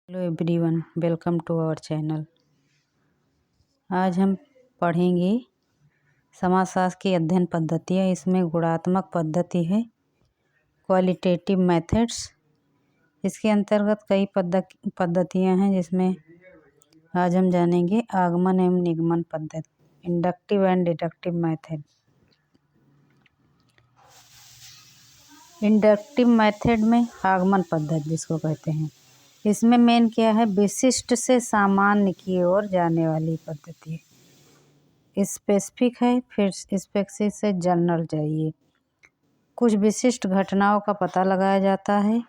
Hello everyone, welcome to our channel. आज हम पढ़ेंगे समाजशास्त्र की अध्ययन पद्धतियाँ। इसमें गुणात्मक पद्धति है, क्वालिटेटिव मेथड्स। इसके अंतर्गत कई पद्धतियाँ हैं, जिसमें आज हम जानेंगे आगमन एवं निगमन पद्धति, inductive and deductive method. Inductive method में आगमन पद्धति जिसको कहते हैं, इसमें मेन क्या है, विशिष्ट से सामान्य की ओर जाने वाली पद्धति है। स्पेसिफिक है, फिर स्पेसिफिक से जनरल चाहिए। कुछ विशिष्ट घटनाओं का पता लगाया जाता है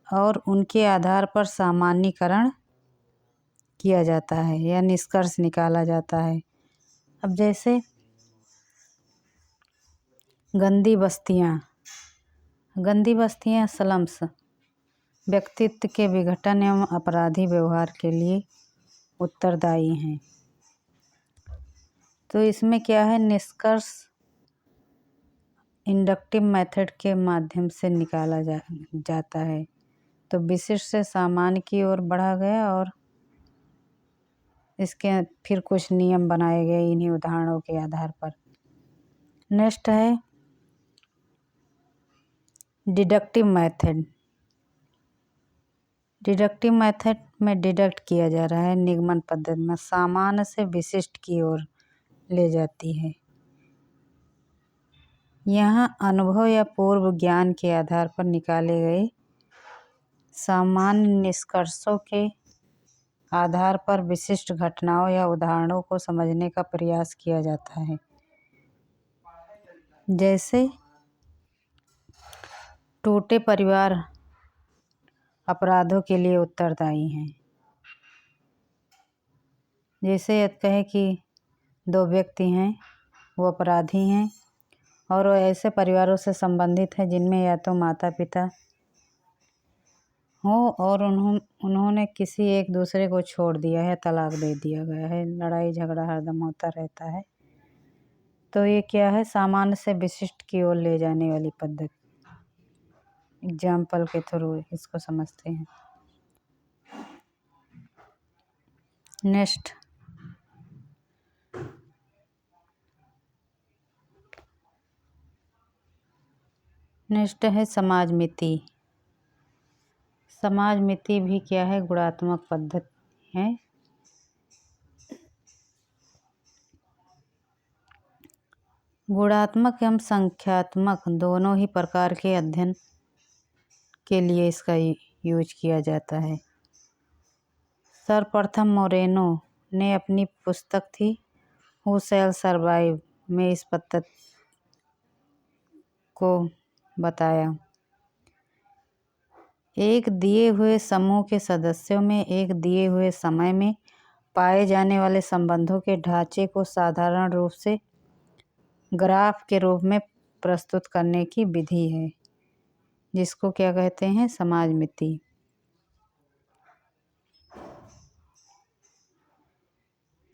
और उनके आधार पर सामान्यीकरण किया जाता है या निष्कर्ष निकाला जाता है। अब जैसे गंदी बस्तियाँ स्लम्स व्यक्तित्व के विघटन एवं अपराधी व्यवहार के लिए उत्तरदायी हैं। तो इसमें क्या है, निष्कर्ष इंडक्टिव मेथड के माध्यम से निकाला जाता है। तो विशिष्ट से सामान्य की ओर बढ़ा गया और इसके फिर कुछ नियम बनाए गए इन्हीं उदाहरणों के आधार पर। नेक्स्ट है डिडक्टिव मेथड। डिडक्टिव मेथड में डिडक्ट किया जा रहा है, निगमन पद्धति में सामान्य से विशिष्ट की ओर ले जाती है। यहाँ अनुभव या पूर्व ज्ञान के आधार पर निकाले गए सामान्य निष्कर्षों के आधार पर विशिष्ट घटनाओं या उदाहरणों को समझने का प्रयास किया जाता है। जैसे टूटे परिवार अपराधों के लिए उत्तरदायी हैं। जैसे कहे कि दो व्यक्ति हैं, वो अपराधी हैं और वो ऐसे परिवारों से संबंधित हैं जिनमें या तो माता पिता हो और उन्होंने किसी एक दूसरे को छोड़ दिया है, तलाक दे दिया गया है, लड़ाई झगड़ा हरदम होता रहता है। तो ये क्या है, सामान्य से विशिष्ट की ओर ले जाने वाली पद्धति। एग्जाम्पल के थ्रू इसको समझते हैं। नेक्स्ट है समाजमिति। समाजमिति भी क्या है, गुणात्मक पद्धति है। गुणात्मक एवं संख्यात्मक दोनों ही प्रकार के अध्ययन के लिए इसका यूज किया जाता है। सर्वप्रथम मोरेनो ने अपनी पुस्तक थी हु शैल सर्वाइव में इस पद्धति को बताया। एक दिए हुए समूह के सदस्यों में एक दिए हुए समय में पाए जाने वाले संबंधों के ढांचे को साधारण रूप से ग्राफ के रूप में प्रस्तुत करने की विधि है, जिसको क्या कहते हैं, समाजमिति।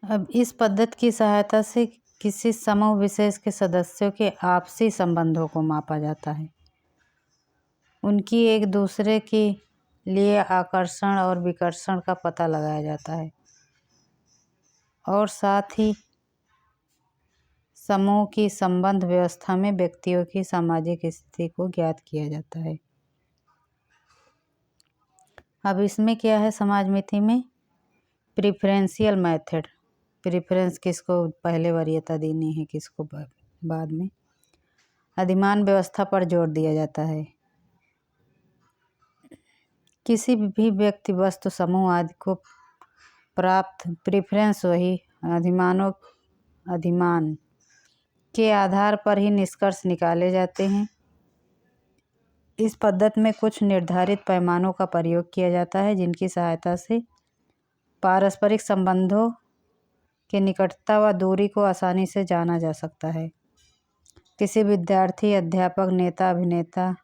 अब इस पद्धति की सहायता से किसी समूह विशेष के सदस्यों के आपसी संबंधों को मापा जाता है, उनकी एक दूसरे के लिए आकर्षण और विकर्षण का पता लगाया जाता है और साथ ही समूह की संबंध व्यवस्था में व्यक्तियों की सामाजिक स्थिति को ज्ञात किया जाता है। अब इसमें क्या है, समाजमिति में प्रिफरेंशियल मेथड, प्रिफरेंस किसको पहले वरीयता देनी है, किसको बाद में, अधिमान व्यवस्था पर जोर दिया जाता है। किसी भी व्यक्ति, वस्तु, समूह आदि को प्राप्त प्रिफरेंस वही अधिमान के आधार पर ही निष्कर्ष निकाले जाते हैं। इस पद्धति में कुछ निर्धारित पैमानों का प्रयोग किया जाता है, जिनकी सहायता से पारस्परिक संबंधों के निकटता व दूरी को आसानी से जाना जा सकता है। किसी विद्यार्थी, अध्यापक, नेता, अभिनेता,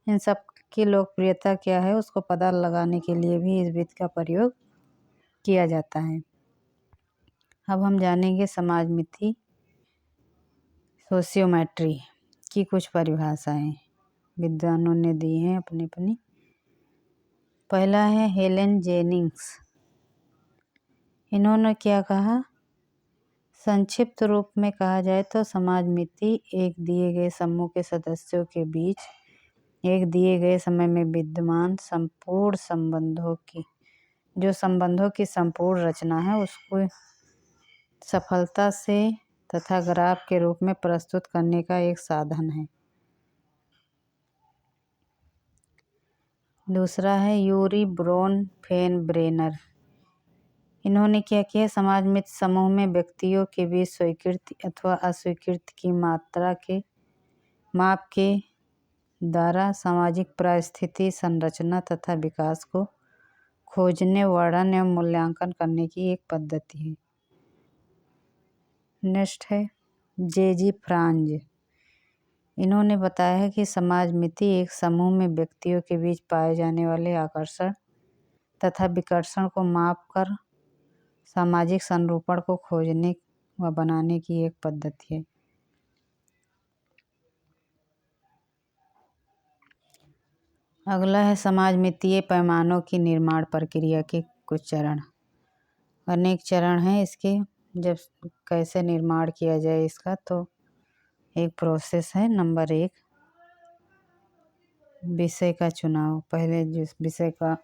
इन सब की लोकप्रियता क्या है उसको पता लगाने के लिए भी इस विधि का प्रयोग किया जाता है। अब हम जानेंगे समाजमिति सोशियोमेट्री की कुछ परिभाषाएं। विद्वानों ने दी हैं अपनी अपनी पहला है हेलेन जेनिंग्स। इन्होंने क्या कहा? संक्षिप्त रूप में कहा जाए तो समाज मिति एक दिए गए समूह के सदस्यों के बीच एक दिए गए समय में विद्यमान संपूर्ण संबंधों की संपूर्ण रचना है, उसको सफलता से तथा ग्राफ के रूप में प्रस्तुत करने का एक साधन है। दूसरा है यूरी ब्रोन फेनब्रेनर। इन्होंने क्या किया? समाज मित्र समूह में व्यक्तियों के बीच स्वीकृति अथवा अस्वीकृति की मात्रा के माप के द्वारा सामाजिक परिस्थिति, संरचना तथा विकास को खोजने, वर्णन एवं मूल्यांकन करने की एक पद्धति है। नेक्स्ट है जे.जी. फ्रांज। इन्होंने बताया है कि समाज मिति एक समूह में व्यक्तियों के बीच पाए जाने वाले आकर्षण तथा विकर्षण को माप कर सामाजिक संरूपण को खोजने व बनाने की एक पद्धति है। अगला है समाज मितीय पैमानों की निर्माण प्रक्रिया के कुछ चरण। अनेक चरण हैं इसके, जब कैसे निर्माण किया जाए इसका, तो एक प्रोसेस है। नंबर 1, विषय का चुनाव। पहले जिस विषय का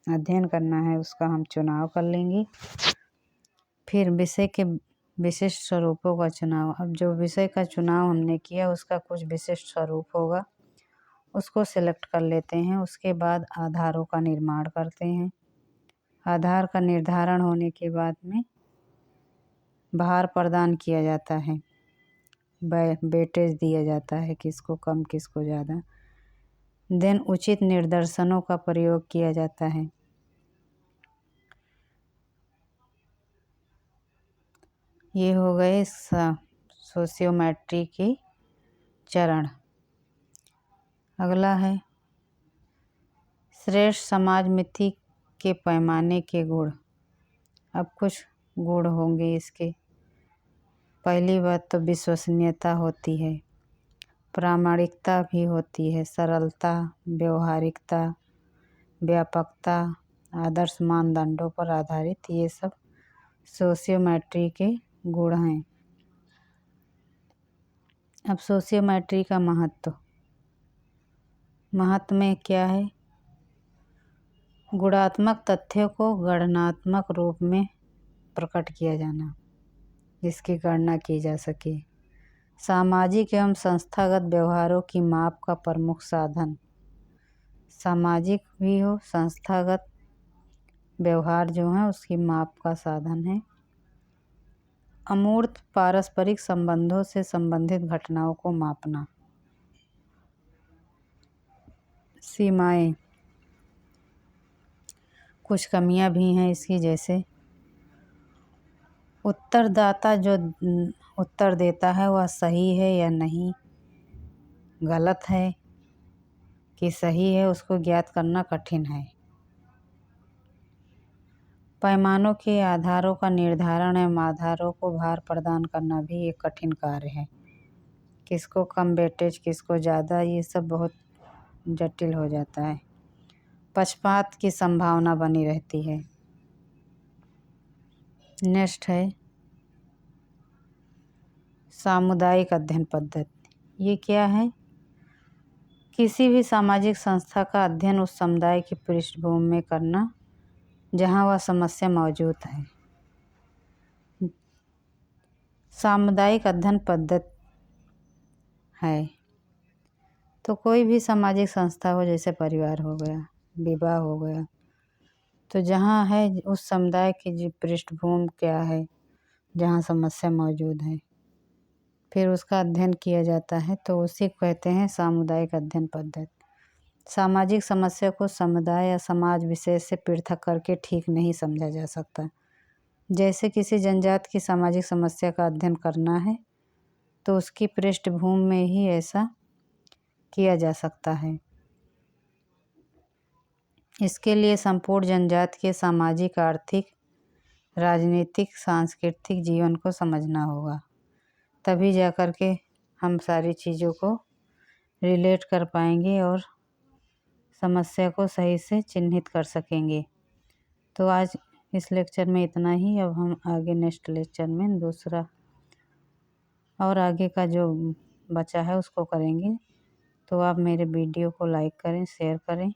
अध्ययन करना है उसका हम चुनाव कर लेंगे। फिर विषय के विशिष्ट स्वरूपों का चुनाव। अब जो विषय का चुनाव हमने किया उसका कुछ विशिष्ट स्वरूप होगा, उसको सिलेक्ट कर लेते हैं। उसके बाद आधारों का निर्माण करते हैं। आधार का निर्धारण होने के बाद में भार प्रदान किया जाता है, वेटेज दिया जाता है, किसको कम किसको ज़्यादा। देन उचित निर्देशनों का प्रयोग किया जाता है। ये हो गए सोशियोमेट्री के चरण। अगला है श्रेष्ठ समाज मिति के पैमाने के गुण। अब कुछ गुण होंगे इसके। पहली बात तो विश्वसनीयता होती है, प्रामाणिकता भी होती है, सरलता, व्यवहारिकता, व्यापकता, आदर्श मानदंडों पर आधारित, ये सब सोशियोमेट्री के गुण हैं। अब सोशियोमेट्री का महत्व में क्या है? गुणात्मक तथ्यों को गणनात्मक रूप में प्रकट किया जाना, जिसकी गणना की जा सके। सामाजिक एवं संस्थागत व्यवहारों की माप का प्रमुख साधन। सामाजिक भी हो, संस्थागत व्यवहार जो है उसकी माप का साधन है। अमूर्त पारस्परिक संबंधों से संबंधित घटनाओं को मापना। सीमाएं, कुछ कमियां भी हैं इसकी, जैसे उत्तरदाता जो उत्तर देता है वह सही है या नहीं, गलत है कि सही है, उसको ज्ञात करना कठिन है। पैमानों के आधारों का निर्धारण एवं आधारों को भार प्रदान करना भी एक कठिन कार्य है। किसको कम वेटेज, किसको ज़्यादा, ये सब बहुत जटिल हो जाता है। पक्षपात की संभावना बनी रहती है। नेक्स्ट है सामुदायिक अध्ययन पद्धति। ये क्या है? किसी भी सामाजिक संस्था का अध्ययन उस समुदाय की पृष्ठभूमि में करना जहाँ वह समस्या मौजूद है। सामुदायिक अध्ययन पद्धति है तो कोई भी सामाजिक संस्था हो, जैसे परिवार हो गया, विवाह हो गया, तो जहाँ है उस समुदाय की जो पृष्ठभूमि क्या है, जहाँ समस्या मौजूद है, फिर उसका अध्ययन किया जाता है, तो उसी को कहते हैं सामुदायिक अध्ययन पद्धति। सामाजिक समस्या को समुदाय या समाज विशेष से पृथक करके ठीक नहीं समझा जा सकता। जैसे किसी जनजाति की सामाजिक समस्या का अध्ययन करना है तो उसकी पृष्ठभूमि में ही ऐसा किया जा सकता है। इसके लिए संपूर्ण जनजाति के सामाजिक, आर्थिक, राजनीतिक, सांस्कृतिक जीवन को समझना होगा, तभी जा कर के हम सारी चीज़ों को रिलेट कर पाएंगे और समस्या को सही से चिन्हित कर सकेंगे। तो आज इस लेक्चर में इतना ही। अब हम आगे नेक्स्ट लेक्चर में दूसरा और आगे का जो बचा है उसको करेंगे। तो आप मेरे वीडियो को लाइक करें, शेयर करें,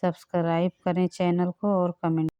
सब्सक्राइब करें चैनल को और कमेंट